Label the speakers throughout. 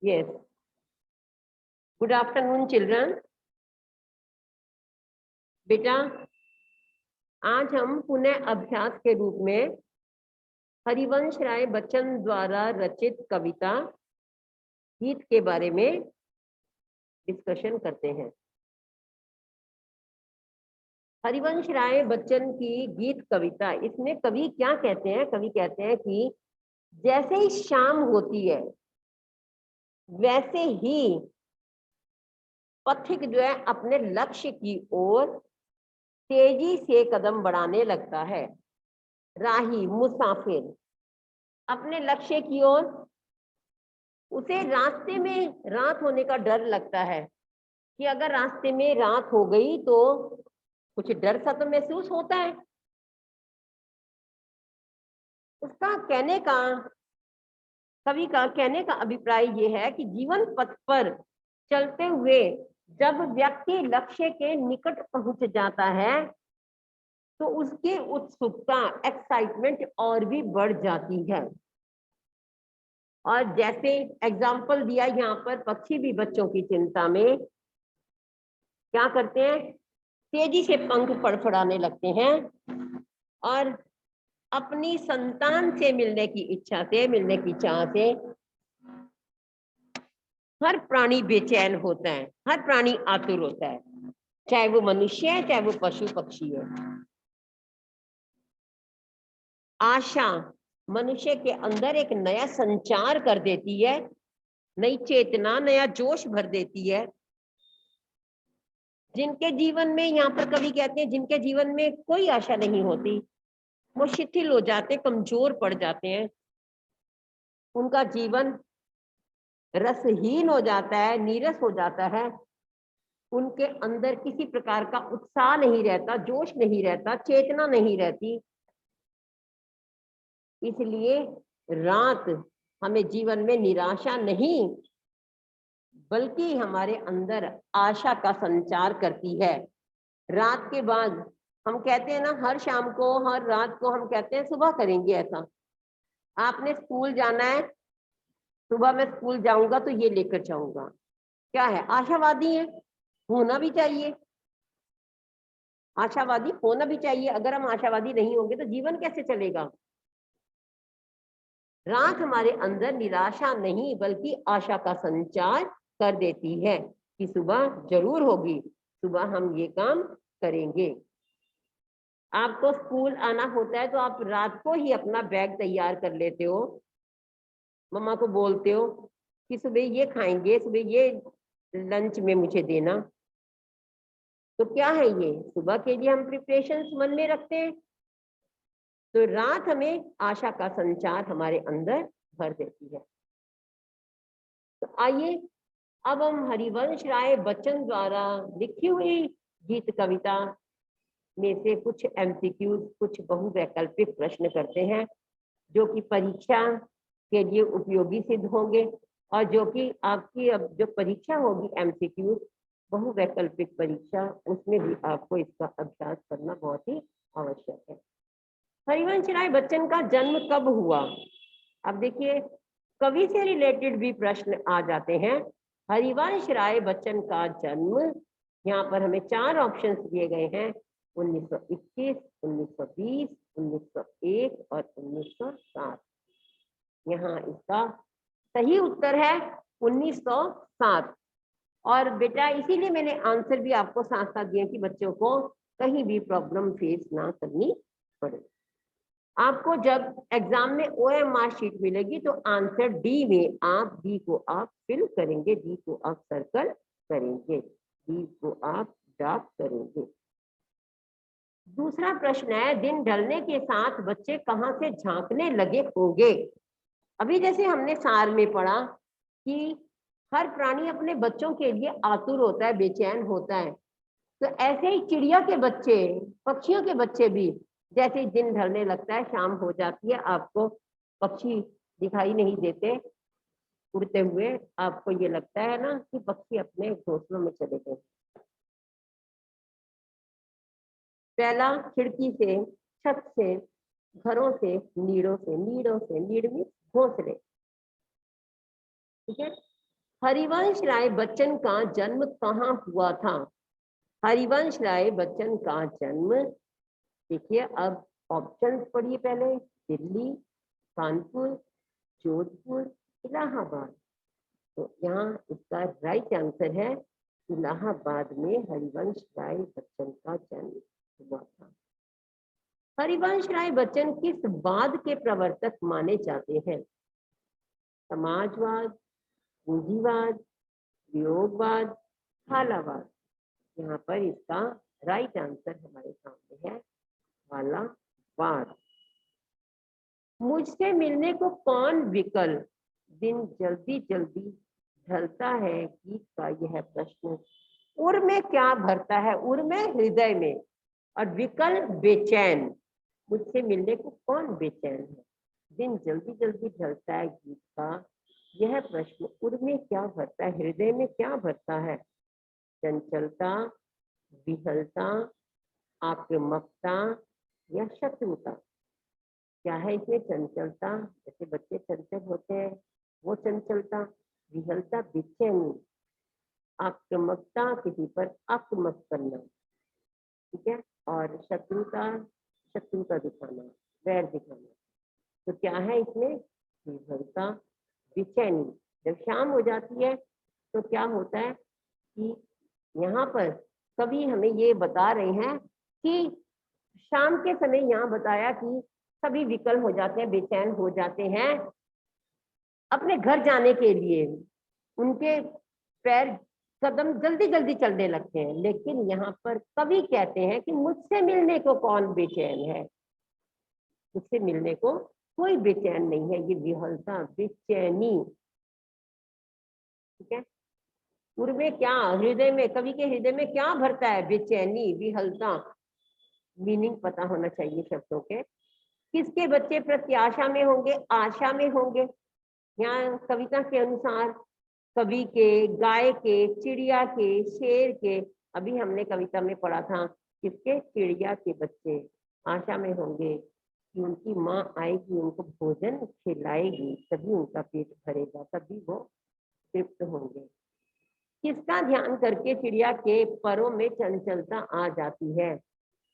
Speaker 1: Yes. Good afternoon, children. बेटा, आज हम पुनः अभ्यास के रूप में हरिवंश राय बच्चन द्वारा रचित कविता गीत के बारे में डिस्कशन करते हैं। हरिवंश राय बच्चन की गीत कविता, इसमें कवि क्या कहते हैं? कवि कहते हैं कि जैसे ही शाम होती है वैसे ही पथिक जो है अपने लक्ष्य की ओर तेजी से कदम बढ़ाने लगता है। राही मुसाफिर अपने लक्ष्य की ओर, उसे रास्ते में रात होने का डर लगता है कि अगर रास्ते में रात हो गई तो कुछ डर सा तो महसूस होता है। उसका कहने का, कवि का कहने का अभिप्राय ये है कि जीवन पथ पर चलते हुए जब व्यक्ति लक्ष्य के निकट पहुंच जाता है तो उसकी उत्सुकता, एक्साइटमेंट और भी बढ़ जाती है। और जैसे एग्जाम्पल दिया यहाँ पर, पक्षी भी बच्चों की चिंता में क्या करते हैं? तेजी से पंख फड़फड़ाने लगते हैं और अपनी संतान से मिलने की इच्छा से, मिलने की चाह से हर प्राणी बेचैन होता है, हर प्राणी आतुर होता है, चाहे वो मनुष्य है चाहे वो पशु पक्षी है। आशा मनुष्य के अंदर एक नया संचार कर देती है, नई चेतना, नया जोश भर देती है। जिनके जीवन में, यहाँ पर कवि कहते हैं, जिनके जीवन में कोई आशा नहीं होती, वो शिथिल हो जाते, कमजोर पड़ जाते हैं, उनका जीवन रसहीन हो जाता है, नीरस हो जाता है। उनके अंदर किसी प्रकार का उत्साह नहीं रहता, जोश नहीं रहता, चेतना नहीं रहती। इसलिए रात हमें जीवन में निराशा नहीं बल्कि हमारे अंदर आशा का संचार करती है। रात के बाद हम कहते हैं ना, हर शाम को, हर रात को हम कहते हैं सुबह करेंगे ऐसा। आपने स्कूल जाना है, सुबह मैं स्कूल जाऊंगा तो ये लेकर जाऊंगा। क्या है? आशावादी है, होना भी चाहिए, आशावादी होना भी चाहिए। अगर हम आशावादी नहीं होंगे तो जीवन कैसे चलेगा? रात हमारे अंदर निराशा नहीं बल्कि आशा का संचार कर देती है कि सुबह जरूर होगी, सुबह हम ये काम करेंगे। आपको स्कूल आना होता है तो आप रात को ही अपना बैग तैयार कर लेते हो, मम्मा को बोलते हो कि सुबह ये खाएंगे, सुबह ये लंच में मुझे देना। तो क्या है ये? सुबह के लिए हम प्रिपरेशंस मन में रखते हैं। तो रात हमें आशा का संचार हमारे अंदर भर देती है। तो आइए अब हम हरिवंश राय बच्चन द्वारा लिखी हुई गीत कविता में से कुछ एमसीक्यूज, कुछ बहुवैकल्पिक प्रश्न करते हैं जो कि परीक्षा के लिए उपयोगी सिद्ध होंगे और जो कि आपकी अब जो परीक्षा होगी एमसीक्यूज, बहुवैकल्पिक परीक्षा, उसमें भी आपको इसका अभ्यास करना बहुत ही आवश्यक है। हरिवंश राय बच्चन का जन्म कब हुआ? अब देखिए, कवि से रिलेटेड भी प्रश्न आ जाते हैं। हरिवंश राय बच्चन का जन्म, यहाँ पर हमें 4 ऑप्शंस दिए गए हैं: 1921, 1920, 1901 और 1907। यहाँ इसका सही उत्तर है 1907। और बेटा इसीलिए मैंने आंसर भी आपको साथ साथ दिए कि बच्चों को कहीं भी प्रॉब्लम फेस ना करनी पड़े। आपको जब एग्जाम में OMR शीट मिलेगी तो आंसर डी में आप डी को आप फिल करेंगे, डी को आप सर्कल करेंगे, डी को आप डॉट करेंगे। दूसरा प्रश्न है, दिन ढलने के साथ बच्चे कहाँ से झांकने लगे होंगे? अभी जैसे हमने सार में पढ़ा कि हर प्राणी अपने बच्चों के लिए आतुर होता है, बेचैन होता है। तो ऐसे ही चिड़िया के बच्चे, पक्षियों के बच्चे भी, जैसे ही दिन ढलने लगता है, शाम हो जाती है, आपको पक्षी दिखाई नहीं देते उड़ते हुए, आपको ये लगता है ना कि पक्षी अपने घोंसलों में चले गए। पहला, खिड़की से, छत से, घरों से, नीड़ों से, नीड़ में घोंसले, ठीक है। हरिवंश राय बच्चन का जन्म कहाँ हुआ था? हरिवंश राय बच्चन का जन्म, देखिए अब ऑप्शंस पढ़िए पहले। दिल्ली, कानपुर, जोधपुर, इलाहाबाद। तो यहाँ इसका राइट आंसर है इलाहाबाद में हरिवंश राय बच्चन का जन्म हुआ था। हरिवंश राय बच्चन किस वाद के प्रवर्तक माने जाते हैं? समाजवाद, पूंजीवाद, वियोगवाद, भालावाद। यहाँ पर इसका राइट आंसर हमारे सामने है भालावाद। मुझसे मिलने को कौन विकल, दिन जल्दी जल्दी ढलता है गीत का यह प्रश्न, उर में क्या भरता है? उर में हृदय में, और विकल बेचैन। मुझसे मिलने को कौन बेचैन है, दिन जल्दी जल्दी ढलता है गीत का यह प्रश्न, उर में क्या भरता है, हृदय में क्या भरता है? चंचलता, विहलता, आक्रामकता या शत्रुता। क्या है इसमें? चंचलता, जैसे बच्चे चंचल होते हैं वो चंचलता, विहलता बेचैनी, आक्रामकता किसी पर आक्रामक करना, ठीक है, और शत्रुता, शत्रुता दिखाना, वैर दिखाना। तो क्या है इसमें? विहलता, बेचैनी। जब शाम हो जाती है तो क्या होता है कि यहाँ पर कवि हमें ये बता रहे हैं कि शाम के समय यहाँ बताया कि सभी विकल हो जाते हैं, बेचैन हो जाते हैं अपने घर जाने के लिए, उनके पैर कदम जल्दी जल्दी चलने लगते हैं। लेकिन यहाँ पर कवि कहते हैं कि मुझसे मिलने को कौन बेचैन है, मुझसे मिलने को कोई बेचैन नहीं है। ये विहलता, बेचैनी, ठीक है। उर में क्या, हृदय में, कवि के हृदय में क्या भरता है? बेचैनी, विहलता। मीनिंग पता होना चाहिए शब्दों के। किसके बच्चे प्रत्याशा में होंगे, आशा में होंगे? यहाँ कविता के अनुसार कवि के, गाय के, चिड़िया के, शेर के। अभी हमने कविता में पढ़ा था किसके? चिड़िया के बच्चे आशा में होंगे कि उनकी माँ आएगी, उनको भोजन खिलाएगी, तभी उनका पेट भरेगा, तभी वो तृप्त होंगे। किसका ध्यान करके चिड़िया के परों में चंचलता आ जाती है?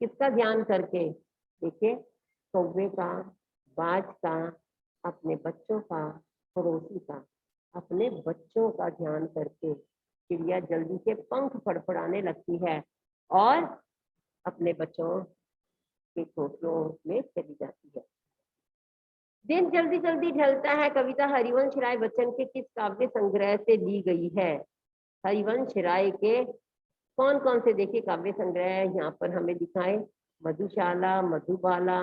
Speaker 1: किसका ध्यान करके? देखिए, कौवे का, बाज का, अपने बच्चों का, पड़ोसी का। अपने बच्चों का ध्यान करके चिड़िया जल्दी से पंख फड़फड़ाने लगती है और अपने बच्चों के घोंसलों में चली जाती है। दिन जल्दी जल्दी ढलता है कविता हरिवंश राय बच्चन के किस काव्य संग्रह से ली गई है? हरिवंश राय के कौन कौन से देखिए काव्य संग्रह यहाँ पर हमें दिखाए। मधुशाला, मधुबाला,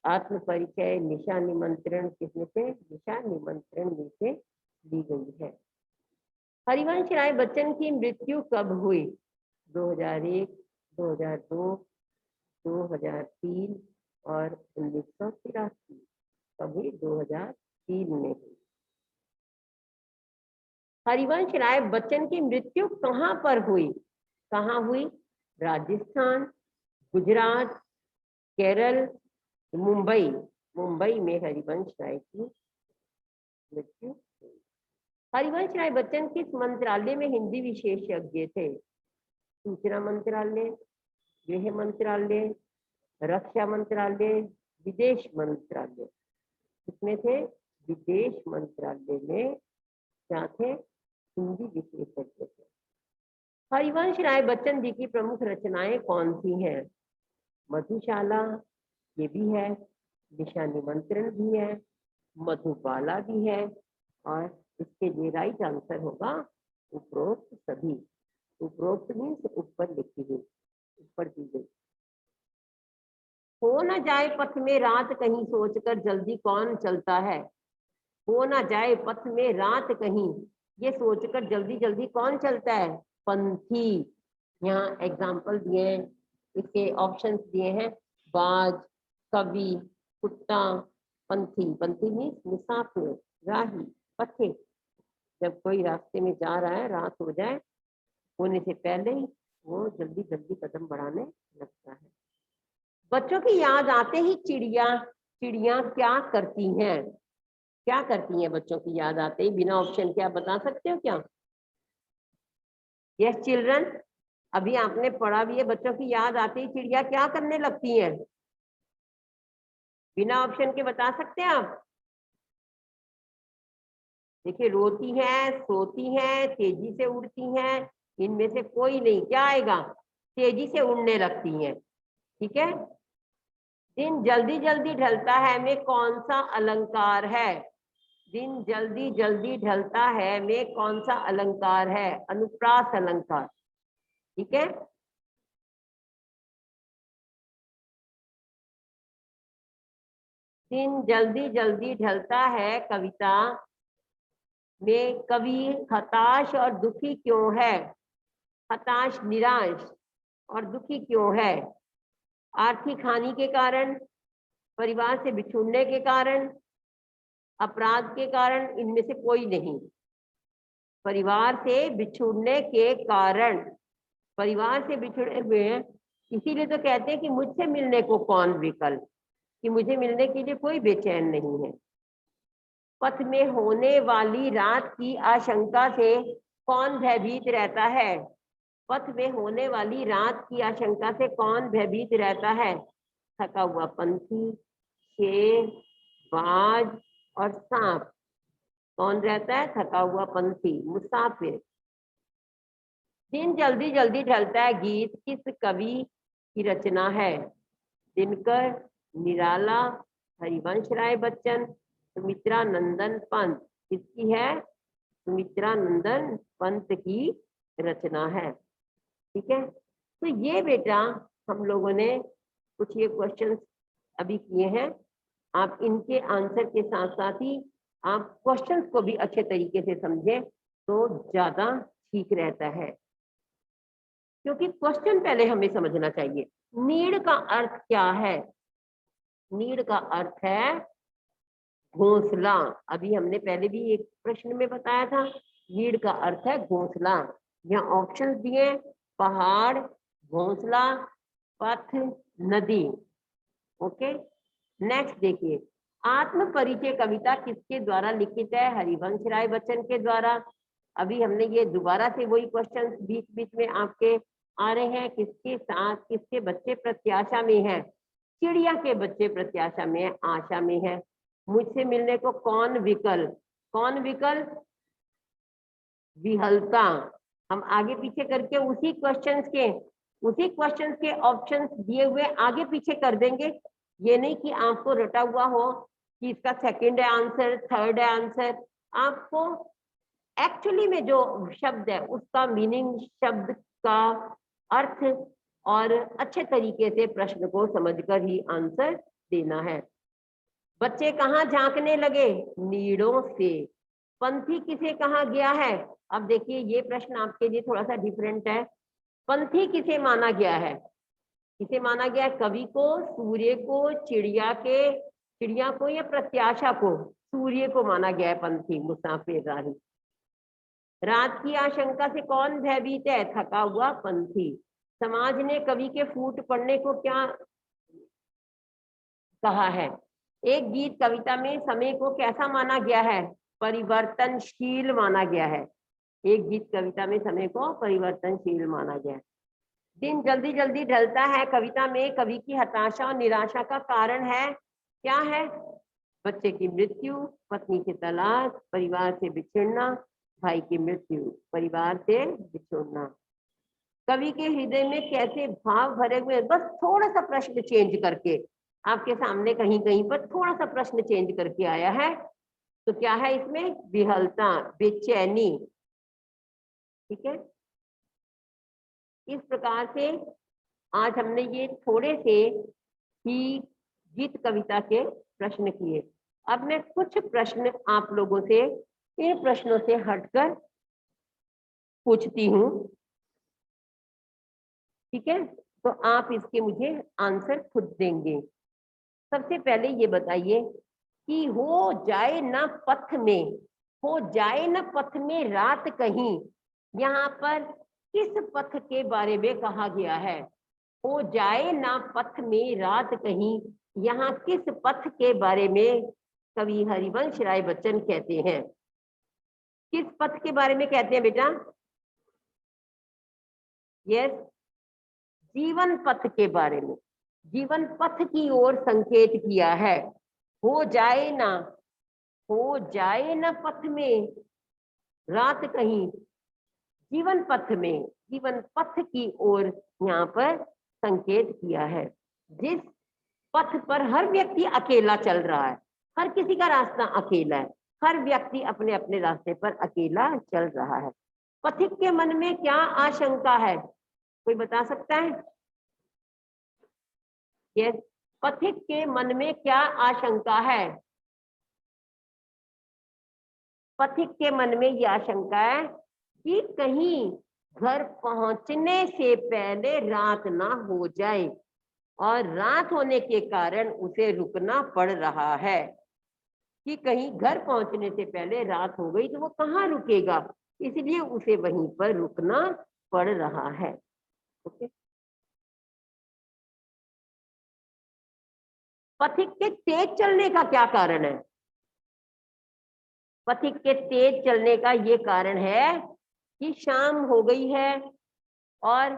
Speaker 1: आत्म परिचय, निशा निमंत्रण। किसमें से? निशा निमंत्रण में से ली गई है। हरिवंश राय बच्चन की मृत्यु कब हुई? 2001, 2002, 2003 और 1983। कब हुई? 2003 में हुई। हरिवंश राय बच्चन की मृत्यु कहाँ पर हुई? कहाँ हुई? राजस्थान, गुजरात, केरल, मुंबई। मुंबई में हरिवंश राय की मृत्यु हुई। हरिवंश राय बच्चन किस मंत्रालय में हिंदी विशेषज्ञ थे? सूचना मंत्रालय, गृह मंत्रालय, रक्षा मंत्रालय, विदेश मंत्रालय। किसमें थे? विदेश मंत्रालय में क्या थे? हिंदी विशेषज्ञ थे। हरिवंश राय बच्चन जी की प्रमुख रचनाएं कौन सी हैं? मधुशाला, ये भी है, निशा निमंत्रण भी है, मधुबाला भी है, और इसके लिए राइट आंसर होगा उपरोक्त सभी। उपरोक्त मीन्स ऊपर लिखी हुई, ऊपर दी गई। हो न जाए पथ में रात कहीं सोचकर जल्दी कौन चलता है? हो न जाए पथ में रात कहीं, ये सोचकर जल्दी जल्दी कौन चलता है? पंथी। यहाँ एग्जाम्पल दिए हैं, इसके ऑप्शंस दिए हैं। बाज, कवि, कुत्ता, पंथी। पंथी मीन्स मुसाफिर, राही, पथिक। जब कोई रास्ते में जा रहा है, रात हो जाए होने से पहले ही वो जल्दी जल्दी कदम बढ़ाने लगता है। बच्चों की याद आते ही चिड़िया चिड़िया क्या करती हैं? क्या करती हैं बच्चों की याद आते ही? बिना ऑप्शन के आप बता सकते हो क्या? यस चिल्ड्रन, अभी आपने पढ़ा भी है, बच्चों की याद आते ही चिड़िया क्या करने लगती हैं? बिना ऑप्शन के बता सकते हैं आप? देखिए, रोती हैं, सोती हैं, तेजी से उड़ती हैं, इनमें से कोई नहीं। क्या आएगा? तेजी से उड़ने लगती हैं। ठीक है। दिन जल्दी जल्दी ढलता है में कौन सा अलंकार है? दिन जल्दी जल्दी ढलता है में कौन सा अलंकार है? अनुप्रास अलंकार। ठीक है। दिन जल्दी जल्दी ढलता है कविता में कवि हताश और दुखी क्यों है? हताश, निराश और दुखी क्यों है? आर्थिक हानि के कारण, परिवार से बिछुड़ने के कारण, अपराध के कारण, इनमें से कोई नहीं। परिवार से बिछुड़ने के कारण, परिवार से बिछुड़े हुए हैं, इसीलिए तो कहते हैं कि मुझसे मिलने को कौन विकल, कि मुझे मिलने के लिए कोई बेचैन नहीं है। पथ में होने वाली रात की आशंका से कौन भयभीत रहता है? पथ में होने वाली रात की आशंका से कौन भयभीत रहता है? थका हुआ पंथी, शेर, बाज और सांप। कौन रहता है? थका हुआ पंथी, मुसाफिर। दिन जल्दी जल्दी ढलता है गीत किस कवि की रचना है? दिनकर, निराला, हरिवंश राय बच्चन, सुमित्रा नंदन पंत। किसकी है? सुमित्रा नंदन पंत की रचना है। ठीक है। तो ये बेटा हम लोगों ने कुछ ये क्वेश्चंस अभी किए हैं। आप इनके आंसर के साथ साथ ही आप क्वेश्चंस को भी अच्छे तरीके से समझें तो ज्यादा ठीक रहता है, क्योंकि क्वेश्चन पहले हमें समझना चाहिए। नीड का अर्थ क्या है? नीड का अर्थ है घोंसला। अभी हमने पहले भी एक प्रश्न में बताया था, नीड का अर्थ है घोंसला। यहाँ ऑप्शंस दिए, पहाड़, घोंसला, पथ, नदी। ओके। नेक्स्ट देखिए, आत्म परिचय कविता किसके द्वारा लिखित है? हरिवंश राय बच्चन के द्वारा। अभी हमने ये दोबारा से वही क्वेश्चन बीच बीच में आपके आ रहे हैं। किसके साथ, किसके बच्चे प्रत्याशा में है? चिड़िया के बच्चे प्रत्याशा में है, आशा में है। मुझसे मिलने को कौन विकल? कौन विकल? विहलता। हम आगे पीछे करके उसी क्वेश्चंस के ऑप्शंस दिए हुए आगे पीछे कर देंगे। ये नहीं कि आपको रटा हुआ हो कि इसका सेकंड है आंसर, थर्ड है आंसर। आपको एक्चुअली में जो शब्द है उसका मीनिंग, शब्द का अर्थ और अच्छे तरीके से प्रश्न को समझकर ही आंसर देना है। बच्चे कहाँ झांकने लगे? नीड़ों से। पंथी किसे कहा गया है? अब देखिए, ये प्रश्न आपके लिए थोड़ा सा डिफरेंट है। पंथी किसे माना गया है? किसे माना गया है? कवि को, सूर्य को, चिड़िया को या प्रत्याशा को? सूर्य को माना गया है पंथी, मुसाफिर, राही। रात की आशंका से कौन भयभीत है? थका हुआ पंथी। समाज ने कवि के फूट पड़ने को क्या कहा है? एक गीत कविता में समय को कैसा माना गया है? परिवर्तनशील माना गया है। एक गीत कविता में समय को परिवर्तनशील माना गया है। दिन जल्दी जल्दी ढलता है कविता में कवि की हताशा और निराशा का कारण है, क्या है? बच्चे की मृत्यु, पत्नी की तलाक, परिवार से बिछड़ना, भाई की मृत्यु, परिवार से बिछड़ना। कवि के हृदय में कैसे भाव भरे हुए? बस थोड़ा सा प्रश्न चेंज करके आपके सामने कहीं कहीं पर थोड़ा सा प्रश्न चेंज करके आया है। तो क्या है इसमें? विहलता, बेचैनी। ठीक है। इस प्रकार से आज हमने ये थोड़े से ही गीत कविता के प्रश्न किए। अब मैं कुछ प्रश्न आप लोगों से इन प्रश्नों से हटकर पूछती हूँ। ठीक है। तो आप इसके मुझे आंसर खुद देंगे। सबसे पहले ये बताइए कि हो जाए ना पथ में, हो जाए ना पथ में रात कहीं, यहाँ पर किस पथ के बारे में कहा गया है? हो जाए ना पथ में रात कहीं, यहाँ किस पथ के बारे में कवि हरिवंश राय बच्चन कहते हैं। किस पथ के बारे में कहते हैं बेटा? यस, जीवन पथ के बारे में, जीवन पथ की ओर संकेत किया है। हो जाए ना पथ में रात कहीं, जीवन पथ में, जीवन पथ की ओर यहाँ पर संकेत किया है। जिस पथ पर हर व्यक्ति अकेला चल रहा है, हर किसी का रास्ता अकेला है, हर व्यक्ति अपने अपने रास्ते पर अकेला चल रहा है। पथिक के मन में क्या आशंका है, कोई बता सकता है? यस, पथिक के मन में क्या आशंका है? पथिक के मन में यह आशंका है कि कहीं घर पहुंचने से पहले रात ना हो जाए, और रात होने के कारण उसे रुकना पड़ रहा है। कि कहीं घर पहुंचने से पहले रात हो गई तो वो कहाँ रुकेगा, इसलिए उसे वहीं पर रुकना पड़ रहा है। ओके, पथिक के तेज चलने का क्या कारण है? पथिक के तेज चलने का ये कारण है कि शाम हो गई है और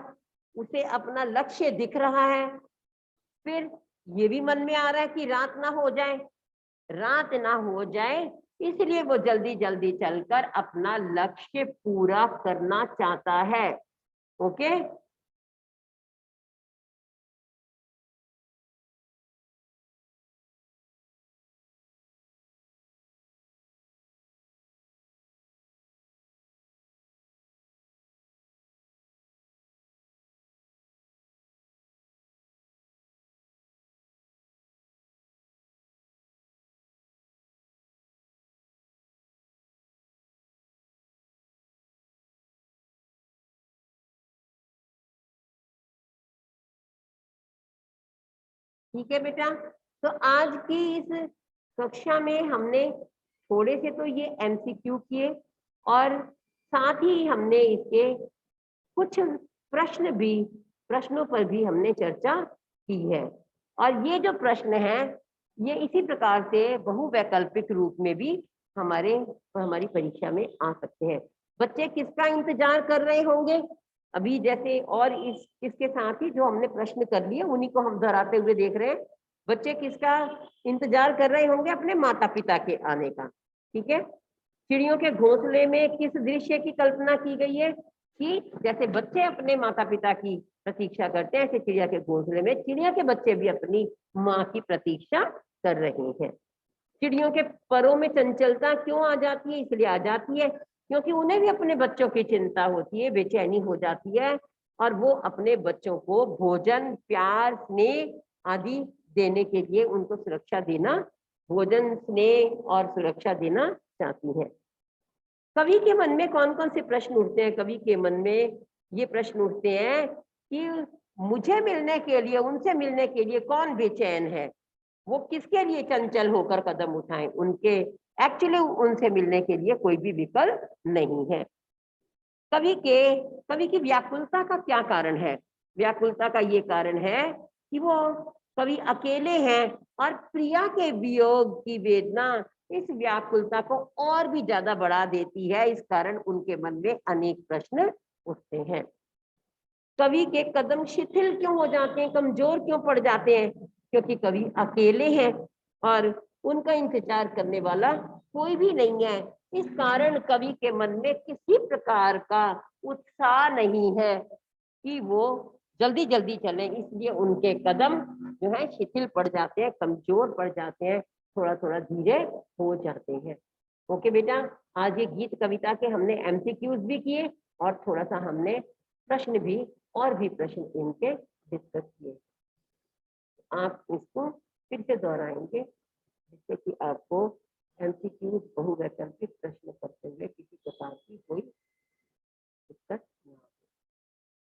Speaker 1: उसे अपना लक्ष्य दिख रहा है। फिर ये भी मन में आ रहा है कि रात ना हो जाए, रात ना हो जाए, इसलिए वो जल्दी जल्दी चलकर अपना लक्ष्य पूरा करना चाहता है। ओके, ठीक है बेटा। तो आज की इस कक्षा में हमने थोड़े से तो ये एमसीक्यू किए, और साथ ही हमने इसके कुछ प्रश्नों पर भी हमने चर्चा की है। और ये जो प्रश्न है ये इसी प्रकार से बहुवैकल्पिक रूप में भी हमारी परीक्षा में आ सकते हैं। बच्चे किसका इंतजार कर रहे होंगे अभी? जैसे और इसके साथ ही जो हमने प्रश्न कर लिए उन्हीं को हम दोहराते हुए देख रहे हैं। बच्चे किसका इंतजार कर रहे होंगे? अपने माता पिता के आने का। ठीक है, चिड़ियों के घोंसले में किस दृश्य की कल्पना की गई है? कि जैसे बच्चे अपने माता पिता की प्रतीक्षा करते हैं, ऐसे चिड़िया के घोंसले में चिड़िया के बच्चे भी अपनी माँ की प्रतीक्षा कर रहे हैं। चिड़ियों के परों में चंचलता क्यों आ जाती है? इसलिए आ जाती है क्योंकि उन्हें भी अपने बच्चों की चिंता होती है, बेचैनी हो जाती है, और वो अपने बच्चों को भोजन, प्यार, स्नेह आदि देने के लिए उनको सुरक्षा देना, भोजन, स्नेह और सुरक्षा देना चाहती है। कवि के मन में कौन कौन से प्रश्न उठते हैं? कवि के मन में ये प्रश्न उठते हैं कि मुझे मिलने के लिए, उनसे मिलने के लिए कौन बेचैन है, वो किसके लिए चंचल होकर कदम उठाएं? उनके एक्चुअली उनसे मिलने के लिए कोई भी विकल्प नहीं है। कवि की व्याकुलता का क्या कारण है? व्याकुलता का ये कारण है कि वो कवि अकेले हैं, और प्रिया के वियोग की वेदना इस व्याकुलता को और भी ज्यादा बढ़ा देती है। इस कारण उनके मन में अनेक प्रश्न उठते हैं। कवि के कदम शिथिल क्यों हो जाते हैं, कमजोर क्यों पड़ जाते हैं? क्योंकि कवि अकेले हैं और उनका इंतजार करने वाला कोई भी नहीं है। इस कारण कवि के मन में किसी प्रकार का उत्साह नहीं है कि वो जल्दी जल्दी चले, इसलिए उनके कदम जो है शिथिल पड़ जाते हैं, कमजोर पड़ जाते हैं, थोड़ा थोड़ा धीरे हो जाते हैं। ओके बेटा, आज ये गीत कविता के हमने एमसीक्यूज भी किए और थोड़ा सा हमने प्रश्न भी, और भी प्रश्न इनके डिस्कस किए। आप इसको फिर से दोहराएंगे जिससे कि आपको एमसीक्यू बहुवैकल्पिक प्रश्न करते हुए किसी प्रकार की कोई दिक्कत न हो।